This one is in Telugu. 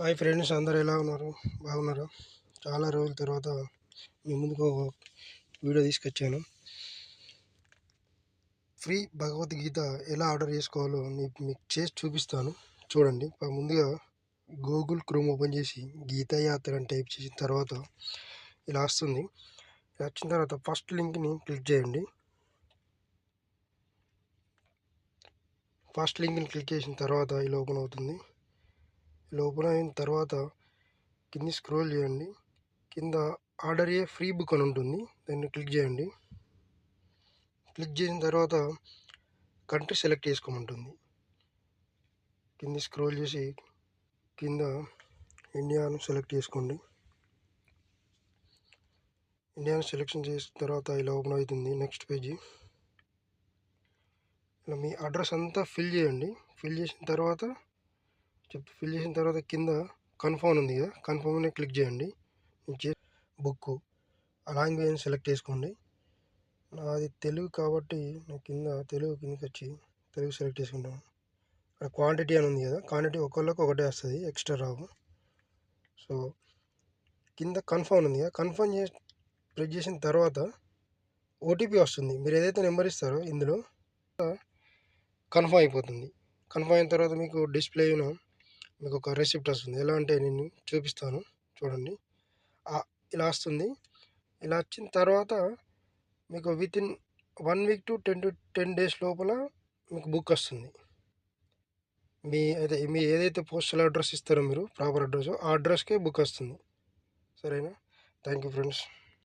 హాయ్ ఫ్రెండ్స్, అందరు ఎలా ఉన్నారు? బాగున్నారా? చాలా రోజుల తర్వాత మీ ముందుకు ఒక వీడియో తీసుకొచ్చాను. ఫ్రీ భగవద్గీత ఎలా ఆర్డర్ చేసుకోవాలో మీకు చేసి చూపిస్తాను. చూడండి. ముందుగా గూగుల్ క్రోమ్ ఓపెన్ చేసి గీతాయాత్ర అని టైప్ చేసిన తర్వాత ఇలా వస్తుంది. ఇలా వచ్చిన తర్వాత ఫస్ట్ లింక్ని క్లిక్ చేయండి. ఫస్ట్ లింక్ని క్లిక్ చేసిన తర్వాత ఇలా ఓపెన్ అవుతుంది. ఇలా ఓపెన్ అయిన తర్వాత కింది స్క్రోల్ చేయండి. కింద ఆర్డర్ ఏ ఫ్రీ బుక్ అని ఉంటుంది, దాన్ని క్లిక్ చేయండి. క్లిక్ చేసిన తర్వాత కంట్రీ సెలెక్ట్ చేసుకోమంటుంది. కింద స్క్రోల్ చేసి కింద ఇండియాను సెలెక్ట్ చేసుకోండి. ఇండియాను సెలెక్షన్ చేసిన తర్వాత ఇలా ఓపెన్ అవుతుంది నెక్స్ట్ పేజీ. ఇలా మీ అడ్రస్ అంతా ఫిల్ చేయండి. ఫిల్ చేసిన తర్వాత కింద కన్ఫర్మ్ ఉంది కదా, కన్ఫర్మ్ని క్లిక్ చేయండి. బుక్ ఆ లాంగ్వేజ్ని సెలెక్ట్ చేసుకోండి. నాది తెలుగు కాబట్టి నేను కిందకి వచ్చి తెలుగు సెలెక్ట్ చేసుకుంటాను. అక్కడ క్వాంటిటీ అని ఉంది కదా, క్వాంటిటీ ఒకళ్ళకి ఒకటే వస్తుంది, ఎక్స్ట్రా రావు. సో కింద కన్ఫర్మ్ ఉంది కదా, కన్ఫర్మ్ ప్రెస్ చేసిన తర్వాత ఓటీపీ వస్తుంది. మీరు ఏదైతే నెంబర్ ఇస్తారో ఇందులో కన్ఫర్మ్ అయిపోతుంది. కన్ఫర్మ్ అయిన తర్వాత మీకు డిస్ప్లేలో మీకు ఒక రెసిప్ట్ వస్తుంది. ఎలా అంటే నేను చూపిస్తాను, చూడండి. ఇలా వస్తుంది. ఇలా వచ్చిన తర్వాత మీకు వితిన్ 1 వీక్ టు 10 days లోపల మీకు బుక్ వస్తుంది. మీ ఏదైతే పోస్టల్ అడ్రస్ ఇస్తారో మీరు ప్రాపర్ అడ్రస్, ఆ అడ్రస్కే బుక్ వస్తుంది. సరేనా? Thank you friends.